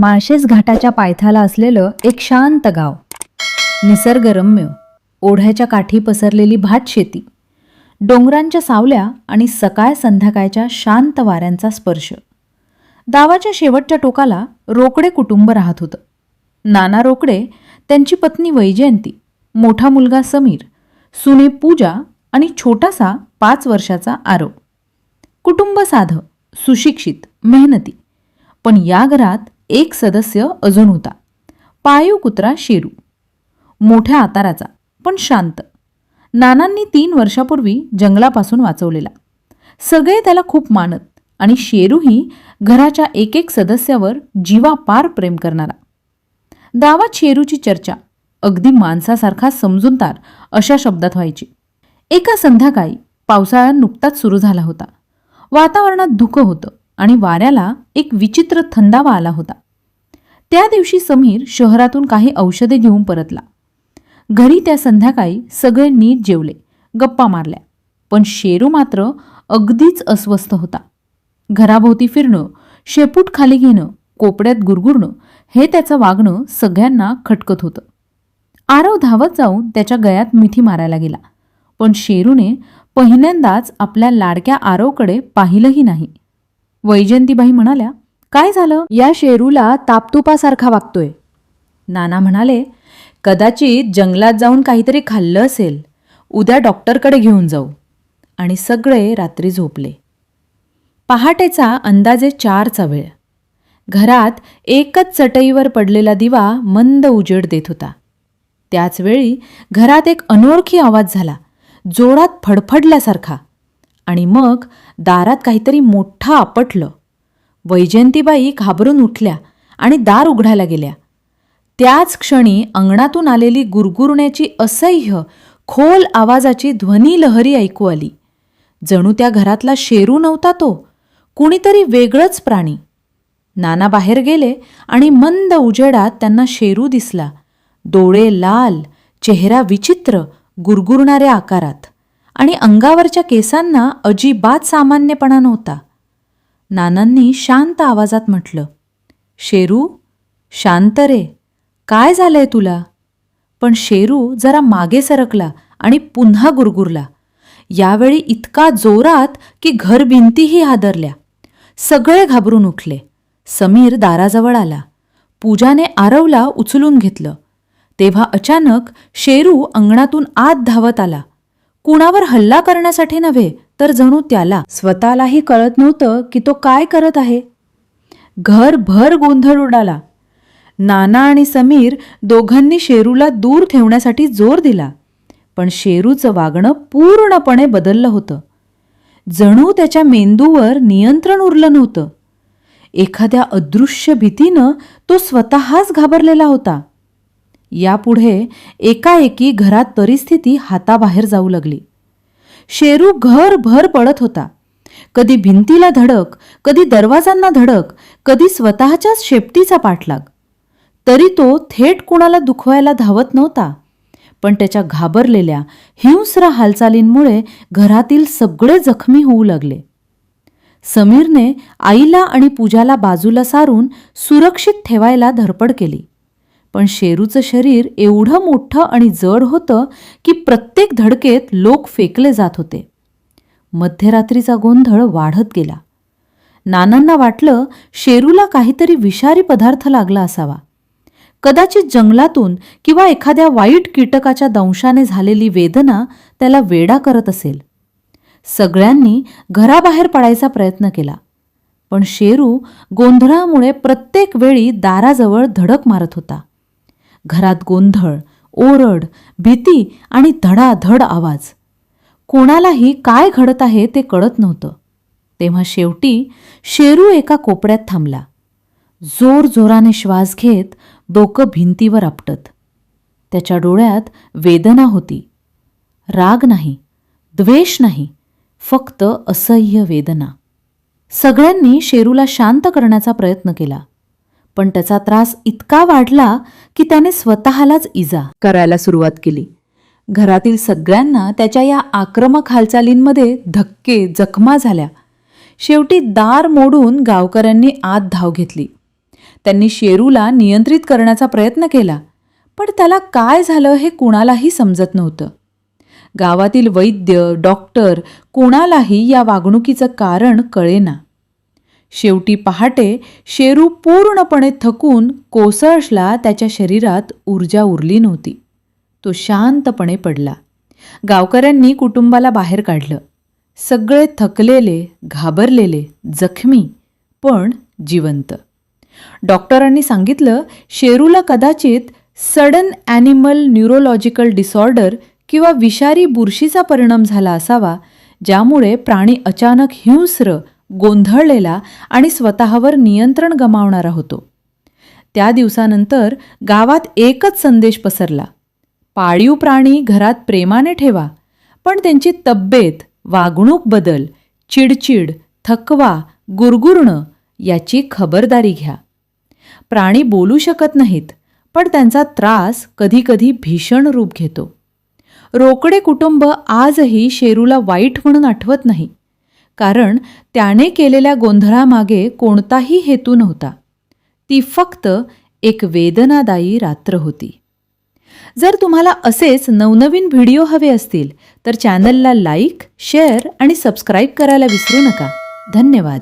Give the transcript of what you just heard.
माळशेज घाटाच्या पायथ्याला असलेलं एक शांत गाव. निसर्गरम्य, ओढ्याच्या काठी पसरलेली भातशेती, डोंगरांच्या सावल्या आणि सकाळ संध्याकाळच्या शांत वाऱ्यांचा स्पर्श. गावाच्या शेवटच्या टोकाला रोकडे कुटुंब राहत होतं. नाना रोकडे, त्यांची पत्नी वैजयंती, मोठा मुलगा समीर, सुने पूजा आणि छोटासा 5 वर्षाचा आरव. कुटुंब साधं, सुशिक्षित, मेहनती. पण या घरात एक सदस्य अजून होता. पाळीव कुत्रा शेरू. मोठ्या आकाराचा पण शांत. नानांनी 3 वर्षापूर्वी जंगलापासून वाचवलेला. सगळे त्याला खूप मानत आणि शेरूही घराच्या एक एक सदस्यावर जीवापार प्रेम करणारा. गावात शेरूची चर्चा अगदी माणसासारखा समजूनदार अशा शब्दात व्हायची. एका संध्याकाळी पावसाळा नुकताच सुरू झाला होता. वातावरणात धुकं होतं आणि वाऱ्याला एक विचित्र थंडावा आला होता. त्या दिवशी समीर शहरातून काही औषधे घेऊन परतला. घरी त्या संध्याकाळी सगळे नीट जेवले, गप्पा मारल्या. पण शेरू मात्र अगदीच अस्वस्थ होता. घराभोवती फिरणं, शेपूट खाली घेणं, कोपड्यात गुरगुरणं हे त्याचं वागणं सगळ्यांना खटकत होतं. आरव धावत जाऊन त्याच्या गळ्यात मिठी मारायला गेला. पण शेरूने पहिल्यांदाच आपल्या लाडक्या आरवकडे पाहिलंही नाही. वैजयंतीबाई म्हणाल्या, "काय झालं? या शेरूला तापतुपासारखा वागतोय." नाना म्हणाले, "कदाचित जंगलात जाऊन काहीतरी खाल्लं असेल. उद्या डॉक्टरकडे घेऊन जाऊ." आणि सगळे रात्री झोपले. पहाटेचा अंदाजे 4चा वेळ. घरात एकच चटईवर पडलेला दिवा मंद उजेड देत होता. त्याचवेळी घरात एक अनोळखी आवाज झाला, जोरात फडफडल्यासारखा. आणि मग दारात काहीतरी मोठं आपटलं. वैजयंतीबाई घाबरून उठल्या आणि दार उघडायला गेल्या. त्याच क्षणी अंगणातून आलेली गुरगुरण्याची असह्य खोल आवाजाची ध्वनिलहरी ऐकू आली. जणू त्या घरातला शेरू नव्हता तो, कुणीतरी वेगळंच प्राणी. नाना बाहेर गेले आणि मंद उजेडात त्यांना शेरू दिसला. डोळे लाल, चेहरा विचित्र, गुरगुरणाऱ्या आकारात. आणि अंगावरच्या केसांना अजिबात सामान्यपणा नव्हता. नानांनी शांत आवाजात म्हटलं, "शेरू, शांत रे, काय झालंय तुला?" पण शेरू जरा मागे सरकला आणि पुन्हा गुरगुरला. यावेळी इतका जोरात की घर भिंतीही हादरल्या. सगळे घाबरून उठले. समीर दाराजवळ आला. पूजाने आरवला उचलून घेतलं. तेव्हा अचानक शेरू अंगणातून आत धावत आला. कुणावर हल्ला करण्यासाठी नव्हे, तर जणू त्याला स्वतःलाही कळत नव्हतं की तो काय करत आहे. घरभर गोंधळ उडाला. नाना आणि समीर दोघांनी शेरूला दूर ठेवण्यासाठी जोर दिला. पण शेरूचं वागणं पूर्णपणे बदललं होतं. जणू त्याच्या मेंदूवर नियंत्रण उरलं नव्हतं. एखाद्या अदृश्य भीतीनं तो स्वतःच घाबरलेला होता. यापुढे एकाएकी घरात परिस्थिती हाताबाहेर जाऊ लागली. शेरू घरभर पळत होता. कधी भिंतीला धडक, कधी दरवाजांना धडक, कधी स्वतःच्याच शेपटीचा पाठलाग. तरी तो थेट कुणाला दुखवायला धावत नव्हता. पण त्याच्या घाबरलेल्या हिंस्र हालचालींमुळे घरातील सगळे जखमी होऊ लागले. समीरने आईला आणि पूजाला बाजूला सारून सुरक्षित ठेवायला धडपड केली. पण शेरूचं शरीर एवढं मोठं आणि जड होतं की प्रत्येक धडकेत लोक फेकले जात होते. मध्यरात्रीचा गोंधळ वाढत गेला. नानांना वाटलं शेरूला काहीतरी विषारी पदार्थ लागला असावा. कदाचित जंगलातून किंवा एखाद्या वाईट कीटकाच्या दंशाने झालेली वेदना त्याला वेडा करत असेल. सगळ्यांनी घराबाहेर पडायचा प्रयत्न केला. पण शेरू गोंधळामुळे प्रत्येक वेळी दाराजवळ धडक मारत होता. घरात गोंधळ, ओरड, भीती आणि धडाधड आवाज. कोणालाही काय घडत आहे ते कळत नव्हतं. तेव्हा शेवटी शेरू एका कोपऱ्यात थांबला. जोरजोराने श्वास घेत डोकं भिंतीवर आपटत. त्याच्या डोळ्यात वेदना होती. राग नाही, द्वेष नाही, फक्त असह्य वेदना. सगळ्यांनी शेरूला शांत करण्याचा प्रयत्न केला. पण त्याचा त्रास इतका वाढला की त्याने स्वतःलाच इजा करायला सुरुवात केली. घरातील सगळ्यांना त्याच्या या आक्रमक हालचालींमध्ये धक्के, जखमा झाल्या. शेवटी दार मोडून गावकऱ्यांनी आत धाव घेतली. त्यांनी शेरूला नियंत्रित करण्याचा प्रयत्न केला, पण त्याला काय झालं हे कुणालाही समजत नव्हतं. गावातील वैद्य, डॉक्टर कुणालाही या वागणुकीचं कारण कळेना. शेवटी पहाटे शेरू पूर्णपणे थकून कोसळला. त्याच्या शरीरात ऊर्जा उरली नव्हती. तो शांतपणे पडला. गावकऱ्यांनी कुटुंबाला बाहेर काढलं. सगळे थकलेले, घाबरलेले, जखमी, पण जिवंत. डॉक्टरांनी सांगितलं, शेरूला कदाचित सडन ॲनिमल न्यूरोलॉजिकल डिसऑर्डर किंवा विषारी बुरशीचा परिणाम झाला असावा, ज्यामुळे प्राणी अचानक हिंस्र, गोंधळलेला आणि स्वतःवर नियंत्रण गमावणारा होतो. त्या दिवसानंतर गावात एकच संदेश पसरला: पाळीव प्राणी घरात प्रेमाने ठेवा, पण त्यांची तब्येत, वागणूक बदल, चिडचिड, थकवा, गुरगुरणं याची खबरदारी घ्या. प्राणी बोलू शकत नाहीत, पण त्यांचा त्रास कधीकधी भीषण रूप घेतो. रोकडे कुटुंब आजही शेरूला वाईट म्हणून आठवत नाही, कारण त्याने केलेल्या गोंधळामागे कोणताही हेतू नव्हता. ती फक्त एक वेदनादायी रात्र होती. जर तुम्हाला असेच नवनवीन व्हिडिओ हवे असतील तर चॅनलला लाईक, शेअर आणि सबस्क्राईब करायला विसरू नका. धन्यवाद.